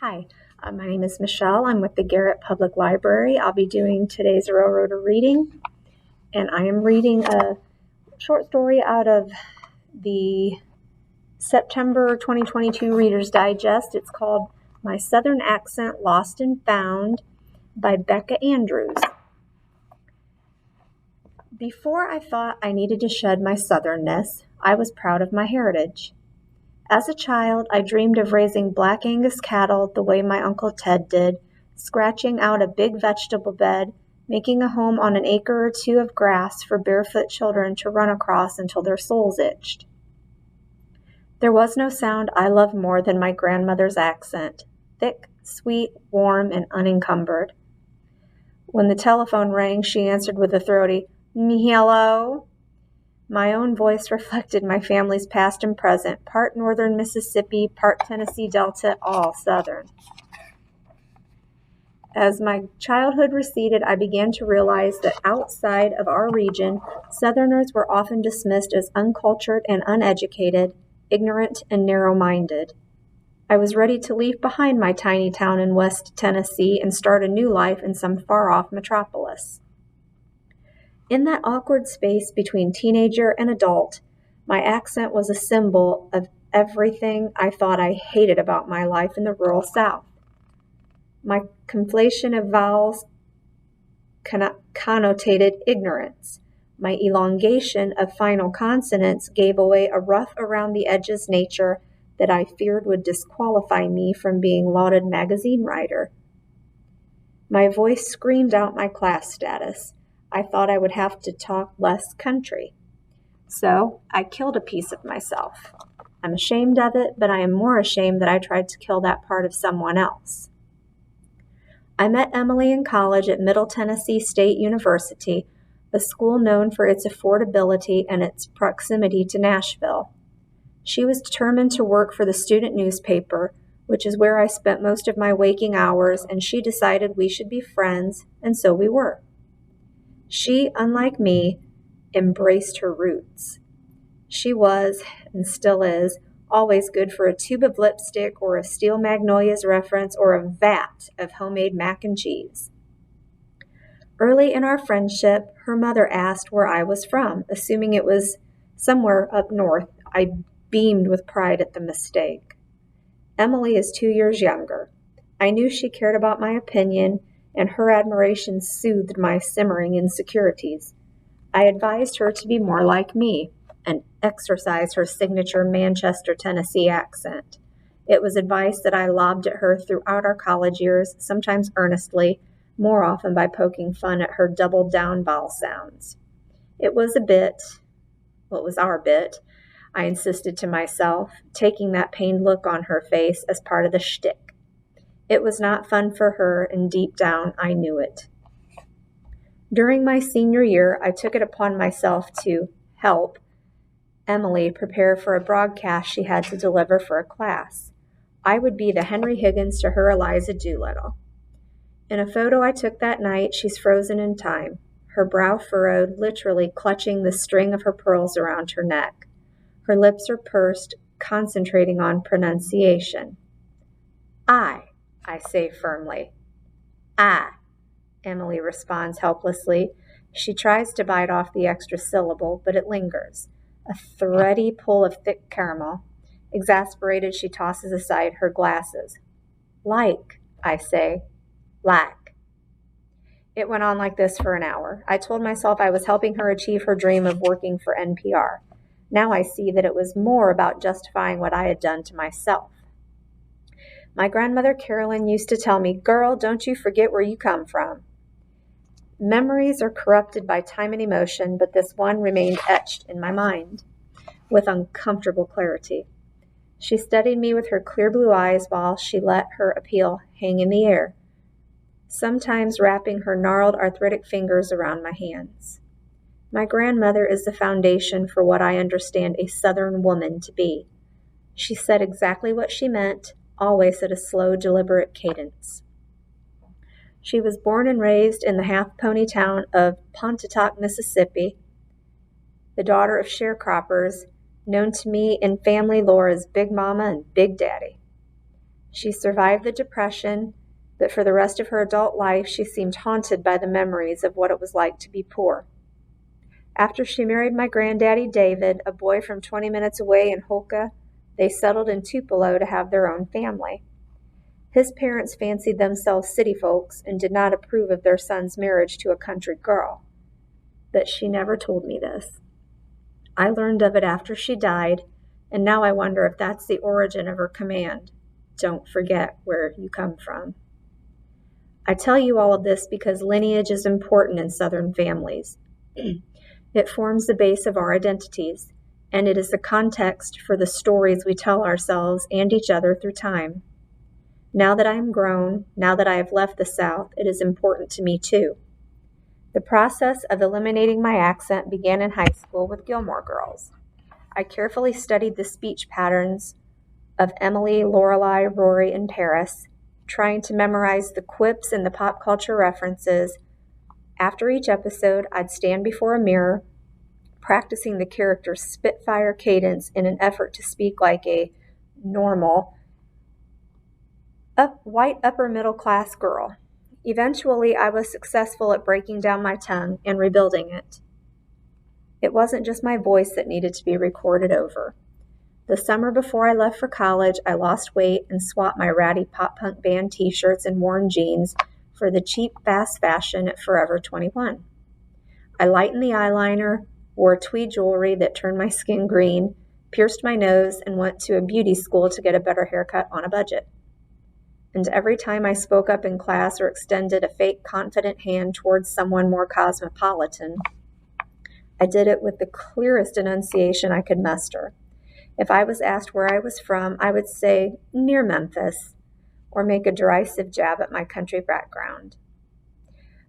Hi, my name is Michelle. I'm with the Garrett Public Library. I'll be doing today's Railroader reading, and I am reading a short story out of the September 2022 Reader's Digest. It's called My Southern Accent Lost and Found by BECCA Andrews. Before I thought I needed to shed my southernness, I was proud of my heritage. As a child, I dreamed of raising Black Angus cattle the way my Uncle Ted did, scratching out a big vegetable bed, making a home on an acre or two of grass for barefoot children to run across until their soles itched. There was no sound I loved more than my grandmother's accent, thick, sweet, warm, and unencumbered. When the telephone rang, she answered with a throaty, "Hello?" My own voice reflected my family's past and present, part northern Mississippi, part Tennessee Delta, all southern. As my childhood receded, I began to realize that outside of our region, Southerners were often dismissed as uncultured and uneducated, ignorant and narrow-minded. I was ready to leave behind my tiny town in West Tennessee and start a new life in some far-off metropolis. In that awkward space between teenager and adult, my accent was a symbol of everything I thought I hated about my life in the rural South. My conflation of vowels connotated ignorance. My elongation of final consonants gave away a rough around the edges nature that I feared would disqualify me from being lauded magazine writer. My voice screamed out my class status. I thought I would have to talk less country. So I killed a piece of myself. I'm ashamed of it, but I am more ashamed that I tried to kill that part of someone else. I met Emily in college at Middle Tennessee State University, a school known for its affordability and its proximity to Nashville. She was determined to work for the student newspaper, which is where I spent most of my waking hours, and she decided we should be friends, and so we were. She, unlike me, embraced her roots. She was, and still is, always good for a tube of lipstick or a Steel Magnolias reference or a vat of homemade mac and cheese. Early in our friendship, her mother asked where I was from, assuming it was somewhere up north. I beamed with pride at the mistake. Emily is 2 years younger. I knew she cared about my opinion, and her admiration soothed my simmering insecurities. I advised her to be more like me and exercise her signature Manchester, Tennessee accent. It was advice that I lobbed at her throughout our college years, sometimes earnestly, more often by poking fun at her doubled-down vowel sounds. It was our bit, I insisted to myself, taking that pained look on her face as part of the shtick. It was not fun for her, and deep down, I knew it. During my senior year, I took it upon myself to help Emily prepare for a broadcast she had to deliver for a class. I would be the Henry Higgins to her Eliza Doolittle. In a photo I took that night, she's frozen in time, her brow furrowed, literally clutching the string of her pearls around her neck. Her lips are pursed, concentrating on pronunciation. I say firmly. Emily responds helplessly. She tries to bite off the extra syllable, but it lingers. A thready pull of thick caramel. Exasperated, she tosses aside her glasses. Like, I say. Lack. It went on like this for an hour. I told myself I was helping her achieve her dream of working for NPR. Now I see that it was more about justifying what I had done to myself. My grandmother Carolyn used to tell me, "Girl, don't you forget where you come from." Memories are corrupted by time and emotion, but this one remained etched in my mind with uncomfortable clarity. She studied me with her clear blue eyes while she let her appeal hang in the air, sometimes wrapping her gnarled arthritic fingers around my hands. My grandmother is the foundation for what I understand a Southern woman to be. She said exactly what she meant, always at a slow, deliberate cadence. She was born and raised in the half-pony town of Pontotoc, Mississippi, the daughter of sharecroppers, known to me in family lore as Big Mama and Big Daddy. She survived the Depression, but for the rest of her adult life, she seemed haunted by the memories of what it was like to be poor. After she married my granddaddy David, a boy from 20 minutes away in Holka, they settled in Tupelo to have their own family. His parents fancied themselves city folks and did not approve of their son's marriage to a country girl. But she never told me this. I learned of it after she died, and now I wonder if that's the origin of her command. Don't forget where you come from. I tell you all of this because lineage is important in Southern families. It forms the base of our identities, and it is the context for the stories we tell ourselves and each other through time. Now that I am grown, now that I have left the South, it is important to me too. The process of eliminating my accent began in high school with Gilmore Girls. I carefully studied the speech patterns of Emily, Lorelai, Rory, and Paris, trying to memorize the quips and the pop culture references. After each episode, I'd stand before a mirror, practicing the character's spitfire cadence in an effort to speak like a normal, white upper-middle-class girl. Eventually, I was successful at breaking down my tongue and rebuilding it. It wasn't just my voice that needed to be recorded over. The summer before I left for college, I lost weight and swapped my ratty pop-punk band t-shirts and worn jeans for the cheap fast fashion at Forever 21. I lightened the eyeliner, wore tweed jewelry that turned my skin green, pierced my nose, and went to a beauty school to get a better haircut on a budget. And every time I spoke up in class or extended a fake confident hand towards someone more cosmopolitan, I did it with the clearest enunciation I could muster. If I was asked where I was from, I would say near Memphis, or make a derisive jab at my country background.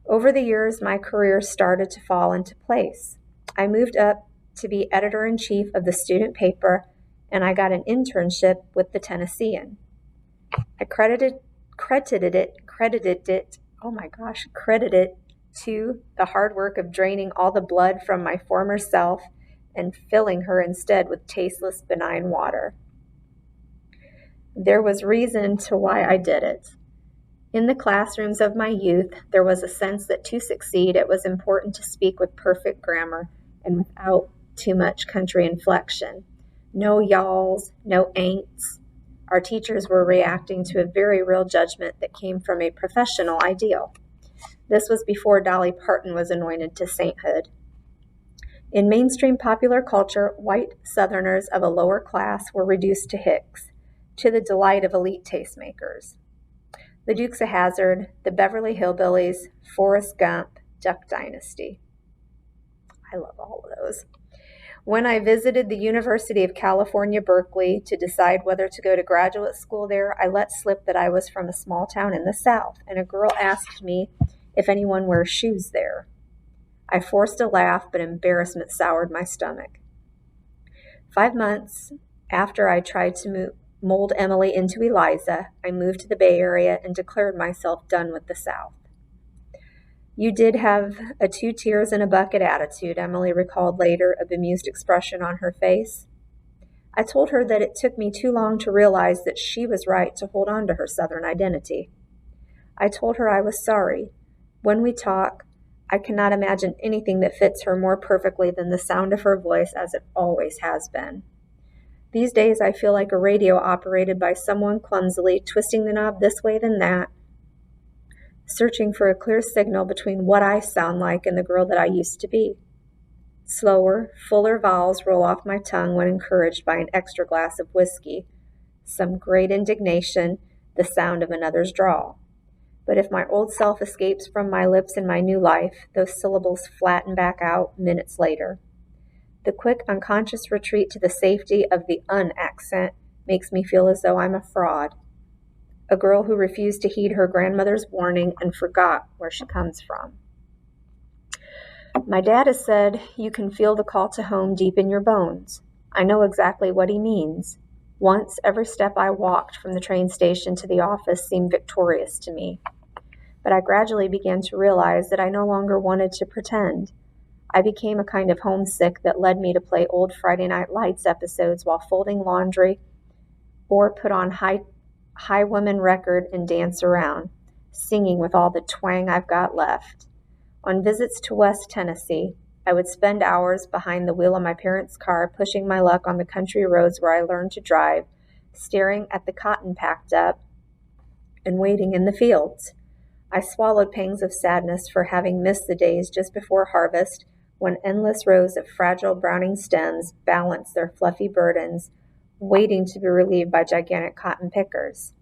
Over the years, my career started to fall into place. I moved up to be editor-in-chief of the student paper, and I got an internship with the Tennessean. I credited it to the hard work of draining all the blood from my former self and filling her instead with tasteless, benign water. There was reason to why I did it. In the classrooms of my youth, there was a sense that to succeed, it was important to speak with perfect grammar and without too much country inflection. No y'alls, no ain'ts. Our teachers were reacting to a very real judgment that came from a professional ideal. This was before Dolly Parton was anointed to sainthood. In mainstream popular culture, white Southerners of a lower class were reduced to hicks, to the delight of elite tastemakers. The Dukes of Hazzard, the Beverly Hillbillies, Forrest Gump, Duck Dynasty. I love all of those. When I visited the University of California, Berkeley, to decide whether to go to graduate school there, I let slip that I was from a small town in the South, and a girl asked me if anyone wears shoes there. I forced a laugh, but embarrassment soured my stomach. 5 months after I tried to mold Emily into Eliza, I moved to the Bay Area and declared myself done with the South. You did have a 2 tears in a bucket attitude, Emily recalled later, a bemused expression on her face. I told her that it took me too long to realize that she was right to hold on to her Southern identity. I told her I was sorry. When we talk, I cannot imagine anything that fits her more perfectly than the sound of her voice, as it always has been. These days I feel like a radio operated by someone clumsily, twisting the knob this way then that, searching for a clear signal between what I sound like and the girl that I used to be. Slower, fuller vowels roll off my tongue when encouraged by an extra glass of whiskey. Some great indignation, the sound of another's drawl. But if my old self escapes from my lips in my new life, those syllables flatten back out minutes later. The quick, unconscious retreat to the safety of the un-accent makes me feel as though I'm a fraud. A girl who refused to heed her grandmother's warning and forgot where she comes from. My dad has said you can feel the call to home deep in your bones. I know exactly what he means. Once, every step I walked from the train station to the office seemed victorious to me. But I gradually began to realize that I no longer wanted to pretend. I became a kind of homesick that led me to play old Friday Night Lights episodes while folding laundry or put on Highwoman record and dance around, singing with all the twang I've got left. On visits to West Tennessee, I would spend hours behind the wheel of my parents' car, pushing my luck on the country roads where I learned to drive, staring at the cotton packed up, and waiting in the fields. I swallowed pangs of sadness for having missed the days just before harvest, when endless rows of fragile browning stems balanced their fluffy burdens, waiting to be relieved by gigantic cotton pickers.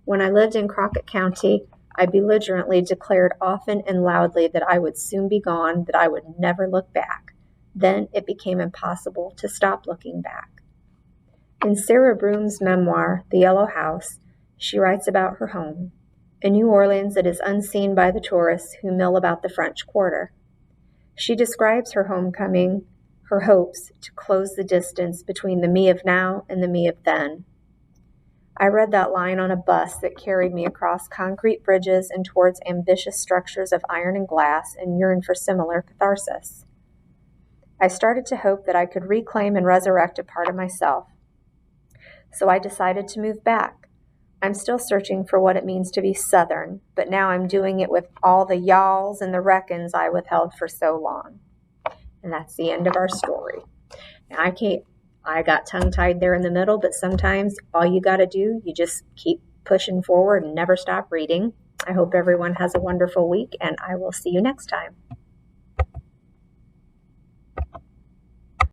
When I lived in Crockett County, I belligerently declared often and loudly that I would soon be gone, that I would never look back. Then it became impossible to stop looking back. In Sarah Broom's memoir, The Yellow House, she writes about her home, a New Orleans that is unseen by the tourists who mill about the French Quarter. She describes her homecoming, her hopes to close the distance between the me of now and the me of then. I read that line on a bus that carried me across concrete bridges and towards ambitious structures of iron and glass, and yearned for similar catharsis. I started to hope that I could reclaim and resurrect a part of myself. So I decided to move back. I'm still searching for what it means to be Southern, but now I'm doing it with all the y'alls and the reckons I withheld for so long. And that's the end of our story. And I got tongue-tied there in the middle, but sometimes all you got to do, you just keep pushing forward and never stop reading. I hope everyone has a wonderful week, and I will see you next time.